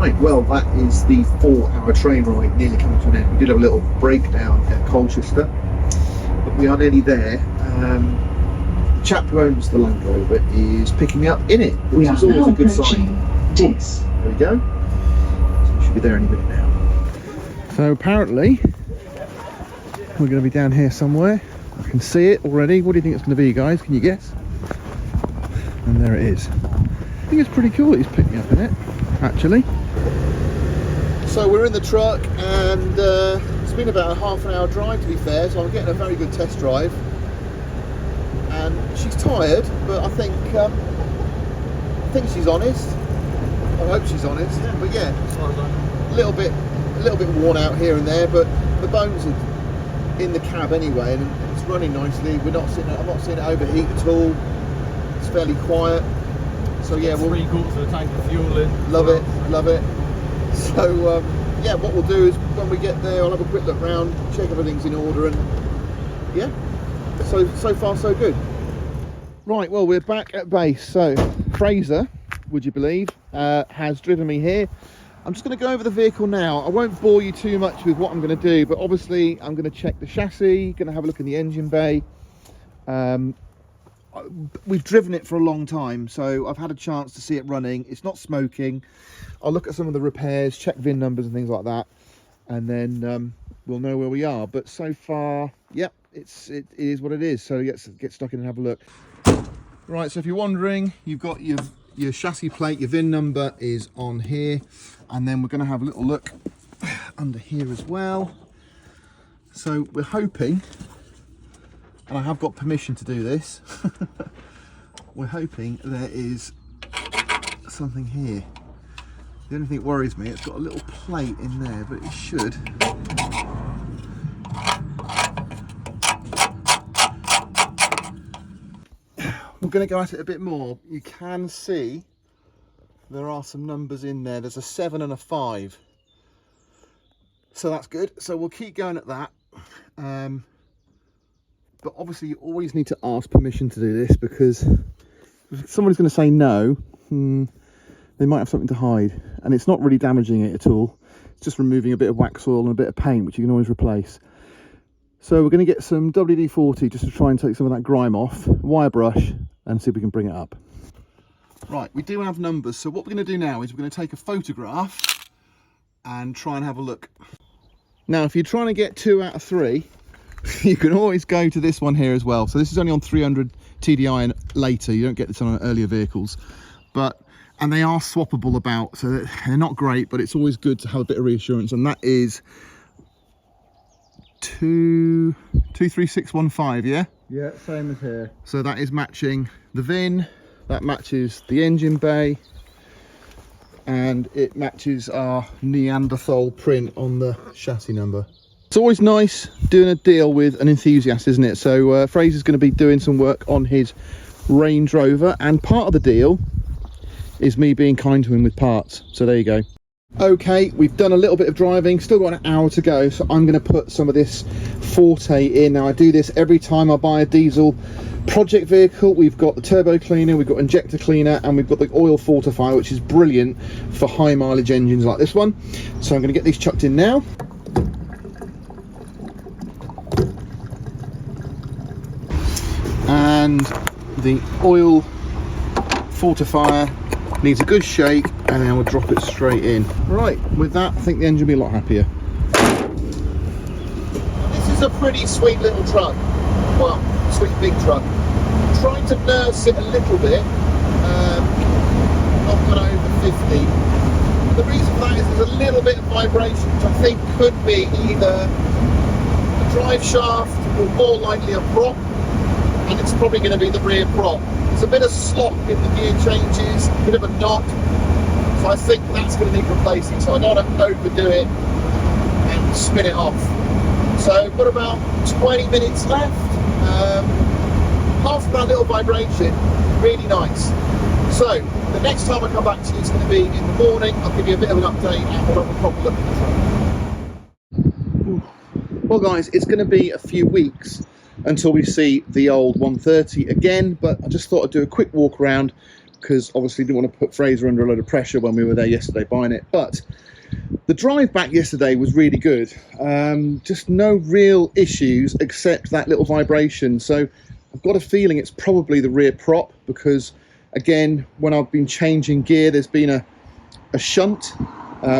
Right, well, that is the 4-hour train ride nearly coming to an end. We did have a little breakdown at Colchester, but we are nearly there. The chap who owns the Land Rover is picking me up in it, which is always a good sign. There we go. So we should be there any minute now. So apparently we're going to be down here somewhere. I can see it already. What do you think it's going to be, guys? Can you guess? And there it is. I think it's pretty cool that he's picked me up in it, actually. So we're in the truck, and it's been about a half an hour drive, to be fair, so I'm getting a very good test drive. And she's tired, but I think she's honest. I hope she's honest. Yeah. But yeah, a little bit worn out here and there, but the bones are in the cab anyway, and it's running nicely. I'm not seeing it overheat at all. It's fairly quiet. So yeah, we'll 3/4 of a tank of fuel in. Love it. So yeah, what we'll do is when we get there, I'll have a quick look round, check everything's in order, and yeah, so far so good. Right, well, we're back at base. So Fraser, would you believe, has driven me here. I'm just going to go over the vehicle now. I won't bore you too much with what I'm going to do, but obviously I'm going to check the chassis, going to have a look in the engine bay. We've driven it for a long time, so I've had a chance to see it running. It's not smoking. I'll look at some of the repairs, check VIN numbers and things like that, and then we'll know where we are. But so far, yep, it is what it is. So let's get stuck in and have a look. Right, so if you're wondering, you've got your chassis plate, your VIN number is on here, and then we're going to have a little look under here as well. So we're hoping, and I have got permission to do this, we're hoping there is something here. The only thing that worries me, it's got a little plate in there, but it should. We're going to go at it a bit more. You can see there are some numbers in there. There's a 7 and a 5. So that's good. So we'll keep going at that. But obviously you always need to ask permission to do this, because if somebody's going to say no, they might have something to hide, and it's not really damaging it at all. It's just removing a bit of wax oil and a bit of paint, which you can always replace. So we're going to get some WD-40 just to try and take some of that grime off, wire brush, and see if we can bring it up. Right, we do have numbers, so what we're going to do now is we're going to take a photograph and try and have a look. Now, if you're trying to get 2 out of 3, you can always go to this one here as well. So this is only on 300 TDI and later. You don't get this on earlier vehicles, and they are swappable about, so they're not great, but it's always good to have a bit of reassurance. And that is 23615, yeah? Yeah, same as here. So that is matching the VIN, that matches the engine bay, and it matches our Neanderthal print on the chassis number. It's always nice doing a deal with an enthusiast, isn't it? So Fraser's going to be doing some work on his Range Rover, and part of the deal is me being kind to him with parts. So there you go. Okay, we've done a little bit of driving, still got an hour to go, so I'm going to put some of this Forte in. Now, I do this every time I buy a diesel project vehicle. We've got the turbo cleaner, we've got injector cleaner, and we've got the oil fortifier, which is brilliant for high mileage engines like this one. So I'm going to get these chucked in now. And the oil fortifier needs a good shake, and then we'll drop it straight in. Right, with that, I think the engine will be a lot happier. This is a pretty sweet little truck. Well, sweet big truck. I'm trying to nurse it a little bit. Not gone over 50. The reason for that is there's a little bit of vibration, which I think could be either a drive shaft or more likely a prop, and it's probably going to be the rear prop. There's a bit of slop in the gear changes, a bit of a knot, so I think that's going to need replacing. So I don't want to overdo it and spin it off. So I've got about 20 minutes left. Half of that little vibration, really nice. So the next time I come back to you is going to be in the morning. I'll give you a bit of an update and we'll have a proper look at the truck. Well guys, it's going to be a few weeks until we see the old 130 again, but I just thought I'd do a quick walk around, because obviously didn't want to put Fraser under a load of pressure when we were there yesterday buying it. But the drive back yesterday was really good. Just no real issues except that little vibration. So I've got a feeling it's probably the rear prop, because again, when I've been changing gear, there's been a shunt,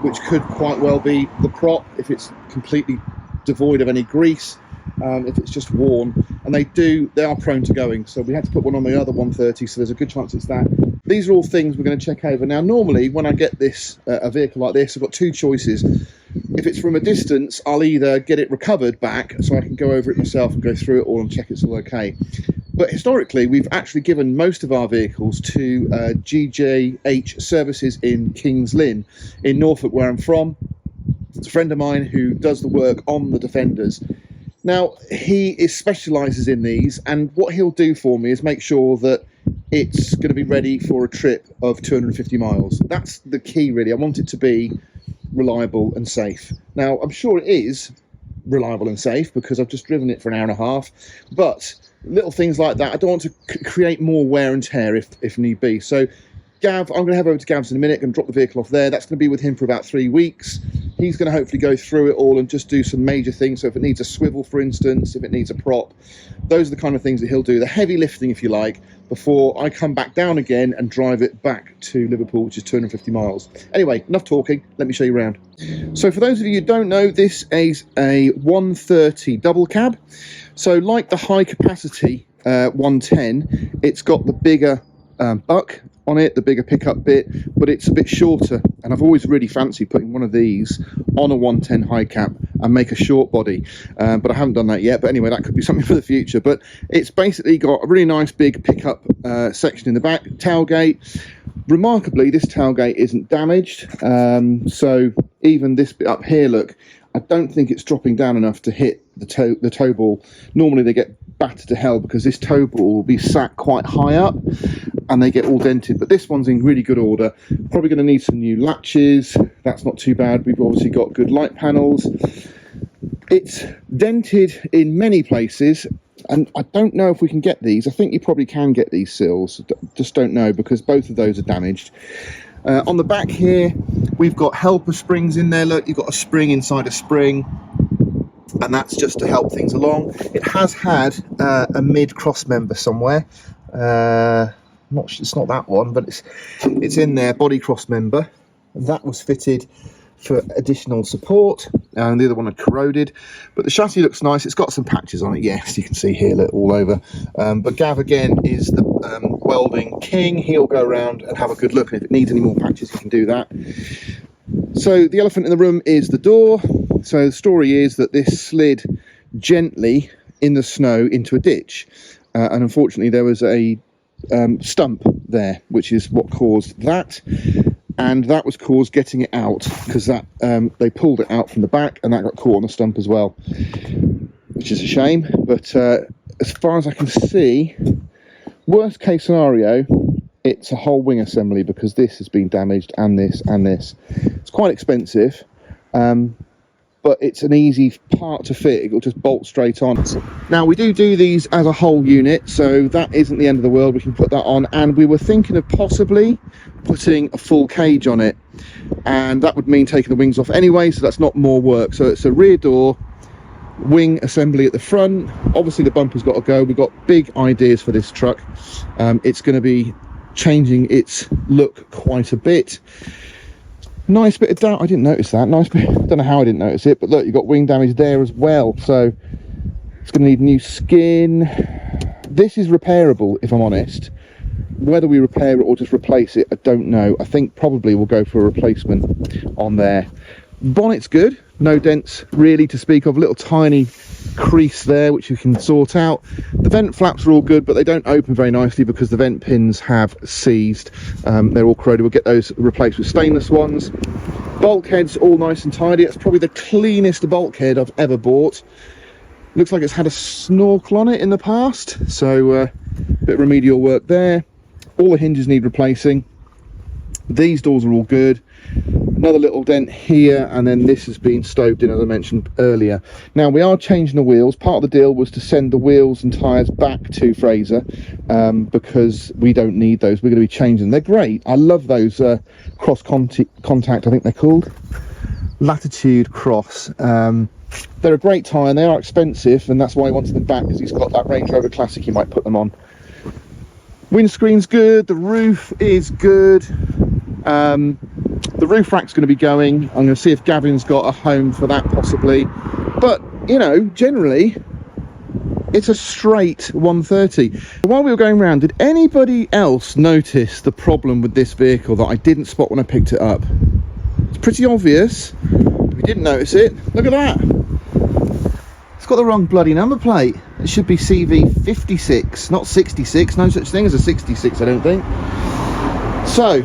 which could quite well be the prop if it's completely devoid of any grease, if it's just worn, and they are prone to going. So we had to put one on the other 130, so there's a good chance it's that. These are all things we're going to check over. Now, normally when I get this, a vehicle like this, I've got two choices. If it's from a distance, I'll either get it recovered back so I can go over it myself and go through it all and check it's all okay. But historically, we've actually given most of our vehicles to GJH services in Kings Lynn in Norfolk, where I'm from. It's a friend of mine who does the work on the Defenders. Now, he specialises in these, and what he'll do for me is make sure that it's going to be ready for a trip of 250 miles. That's the key, really. I want it to be reliable and safe. Now, I'm sure it is reliable and safe because I've just driven it for an hour and a half, but little things like that, I don't want to create more wear and tear if need be. So Gav, I'm going to head over to Gav's in a minute and drop the vehicle off there. That's going to be with him for about 3 weeks. He's going to hopefully go through it all and just do some major things. So if it needs a swivel, for instance, if it needs a prop, those are the kind of things that he'll do, the heavy lifting, if you like, before I come back down again and drive it back to Liverpool, which is 250 miles. Anyway, enough talking. Let me show you around. So for those of you who don't know, this is a 130 double cab. So like the high capacity 110, it's got the bigger buck on it, the bigger pickup bit, but it's a bit shorter, and I've always really fancied putting one of these on a 110 high cap and make a short body, but I haven't done that yet. But anyway, that could be something for the future. But it's basically got a really nice big pickup section in the back, tailgate. Remarkably, this tailgate isn't damaged, so even this bit up here, look, I don't think it's dropping down enough to hit the toe ball. Normally they get battered to hell because this toe ball will be sat quite high up and they get all dented, but this one's in really good order. Probably going to need some new latches. That's not too bad. We've obviously got good light panels. It's dented in many places, and I don't know if we can get these. I think you probably can get these sills, just don't know, because both of those are damaged. On the back here, we've got helper springs in there. Look, you've got a spring inside a spring, and that's just to help things along. It has had a mid cross member somewhere. It's not that one, but it's in there, body cross member. That was fitted for additional support, and the other one had corroded, but the chassis looks nice. It's got some patches on it, yes, you can see here, look, all over. But Gav again is the welding king. He'll go around and have a good look, and if it needs any more patches he can do that. So the elephant in the room is the door. So the story is that this slid gently in the snow into a ditch, and unfortunately there was a stump there, which is what caused that. And that was caused getting it out, because that they pulled it out from the back, and that got caught on the stump as well, which is a shame. But as far as I can see, worst case scenario, it's a whole wing assembly, because this has been damaged, and this and this. It's quite expensive, but it's an easy part to fit. It'll just bolt straight on. Now, we do these as a whole unit, so that isn't the end of the world. We can put that on, and we were thinking of possibly putting a full cage on it, and that would mean taking the wings off anyway, so that's not more work. So it's a rear door, wing assembly at the front. Obviously the bumper's got to go. We've got big ideas for this truck. It's going to be changing its look quite a bit. Nice bit of doubt, I didn't notice that. Nice bit, I don't know how I didn't notice it, but look, you've got wing damage there as well, so it's going to need new skin. This is repairable, if I'm honest. Whether we repair it or just replace it, I don't know. I think probably we'll go for a replacement on there. Bonnet's good, no dents really to speak of. Little tiny crease there which you can sort out. The vent flaps are all good, but they don't open very nicely because the vent pins have seized. They're all corroded. We'll get those replaced with stainless ones. Bulkhead's all nice and tidy. It's probably the cleanest bulkhead I've ever bought. Looks like it's had a snorkel on it in the past, so a bit of remedial work there. All the hinges need replacing. These doors are all good. Another little dent here, and then this has been stoved in, as I mentioned earlier. Now we are changing the wheels. Part of the deal was to send the wheels and tyres back to Fraser, because we don't need those. We're going to be changing them. They're great. I love those cross contact, I think they're called, Latitude Cross. They're a great tyre and they are expensive, and that's why he wanted them back, because he's got that Range Rover Classic he might put them on. Windscreen's good, the roof is good. The roof rack's going to be going. I'm going to see if Gavin's got a home for that possibly, but you know, generally it's a straight 130. While we were going around, did anybody else notice the problem with this vehicle that I didn't spot when I picked it up? It's pretty obvious. If you didn't notice it, look at that. It's got the wrong bloody number plate. It should be CV56, not 66. No such thing as a 66, I don't think. So,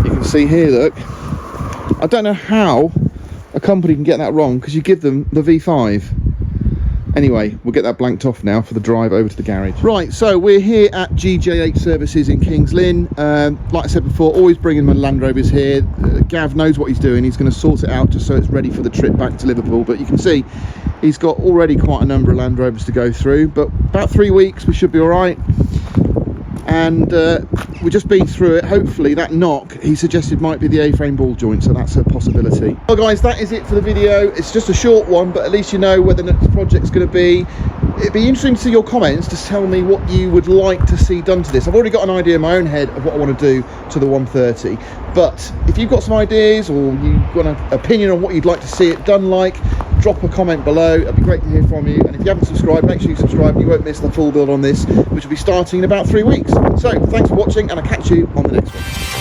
you can see here, look. I don't know how a company can get that wrong, because you give them the V5. Anyway, we'll get that blanked off now for the drive over to the garage. Right, so we're here at GJ8 Services in Kings Lynn. Like I said before, always bringing my Land Rovers here. Gav knows what he's doing. He's going to sort it out just so it's ready for the trip back to Liverpool. But you can see he's got already quite a number of Land Rovers to go through. But about 3 weeks, we should be all right. And we've just been through it. Hopefully that knock he suggested might be the A-frame ball joint, so that's a possibility. Well guys, that is it for the video. It's just a short one, but at least you know where the next project's going to be. It'd be interesting to see your comments to tell me what you would like to see done to this. I've already got an idea in my own head of what I want to do to the 130, but if you've got some ideas or you've got an opinion on what you'd like to see it done like, drop a comment below. It'd be great to hear from you. And if you haven't subscribed, make sure you subscribe and you won't miss the full build on this, which will be starting in about 3 weeks. So thanks for watching, and I'll catch you on the next one.